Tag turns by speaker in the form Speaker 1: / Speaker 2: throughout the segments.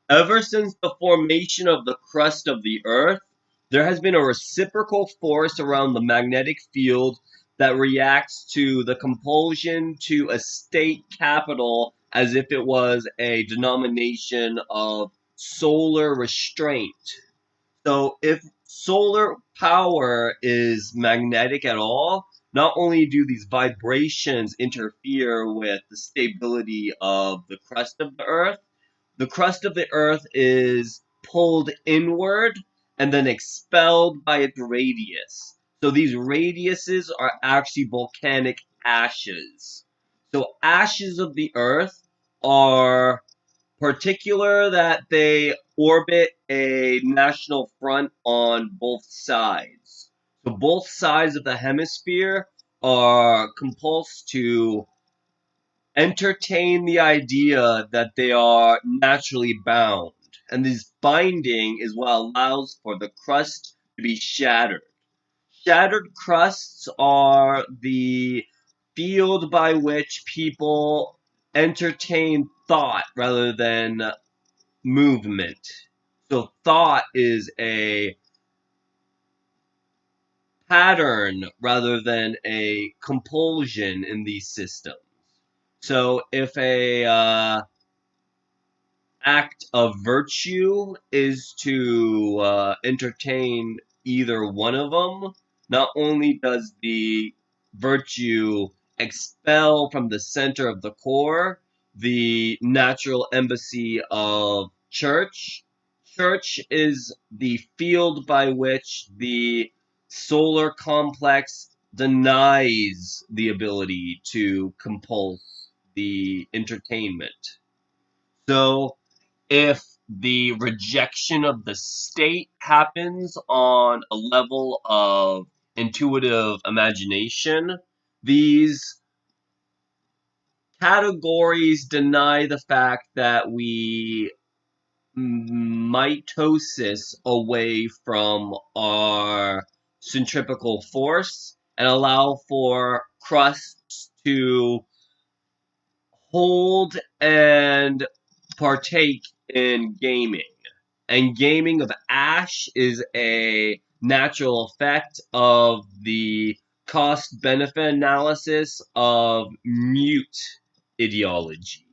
Speaker 1: Ever since the formation of the crust of the Earth, there has been a reciprocal force around the magnetic field that reacts to the compulsion to a state capital as if it was a denomination of solar restraint. So if solar power is magnetic at all, not only do these vibrations interfere with the stability of the crust of the Earth is pulled inward and then expelled by its radius. So these radiuses are actually volcanic ashes. So ashes of the Earth are particular that they orbit a national front on both sides. So both sides of the hemisphere are compulsed to entertain the idea that they are naturally bound. And this binding is what allows for the crust to be shattered. Shattered crusts are the field by which people entertain thought rather than movement. So thought is a pattern rather than a compulsion in these systems. So if a act of virtue is to entertain either one of them, not only does the virtue expel from the center of the core the natural embassy of church. Church is the field by which the solar complex denies the ability to compulse the entertainment. So if the rejection of the state happens on a level of intuitive imagination, these categories deny the fact that we mitosis away from our centripetal force and allow for crusts to hold and partake in gaming. And gaming of ash is a natural effect of the cost benefit analysis of mute ideology.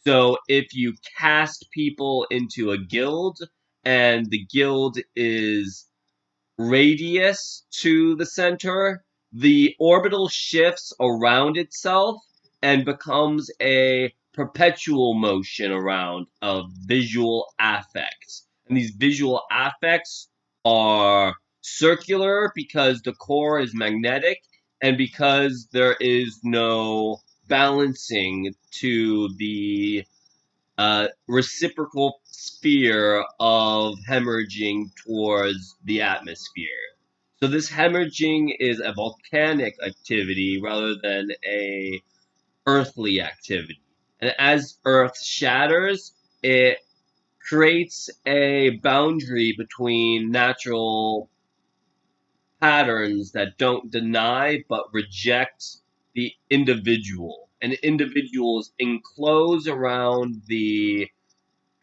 Speaker 1: So if you cast people into a guild and the guild is radius to the center, the orbital shifts around itself and becomes a perpetual motion around of visual affects. And these visual affects are circular because the core is magnetic and because there is no balancing to the reciprocal sphere of hemorrhaging towards the atmosphere. So this hemorrhaging is a volcanic activity rather than a earthly activity. And as Earth shatters, it creates a boundary between natural patterns that don't deny but reject the individual. And individuals enclose around the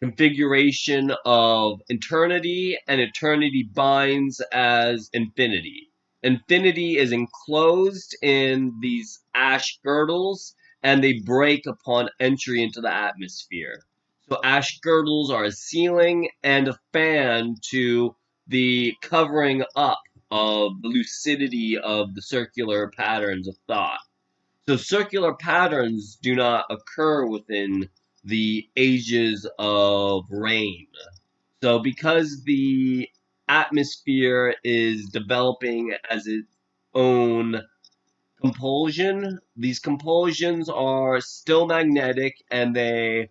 Speaker 1: configuration of eternity, and eternity binds as infinity. Infinity is enclosed in these ash girdles, and they break upon entry into the atmosphere. So ash girdles are a ceiling and a fan to the covering up of the lucidity of the circular patterns of thought. So circular patterns do not occur within the ages of rain. So because the atmosphere is developing as its own compulsion, these compulsions are still magnetic and they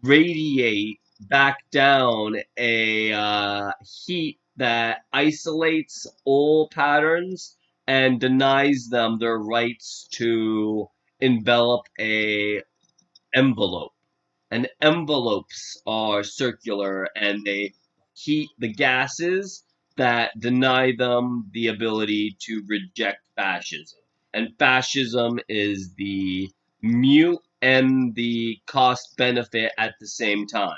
Speaker 1: radiate back down a heat that isolates all patterns and denies them their rights to envelop a envelope. And envelopes are circular and they heat the gases that deny them the ability to reject fascism. And fascism is the mute and the cost benefit at the same time.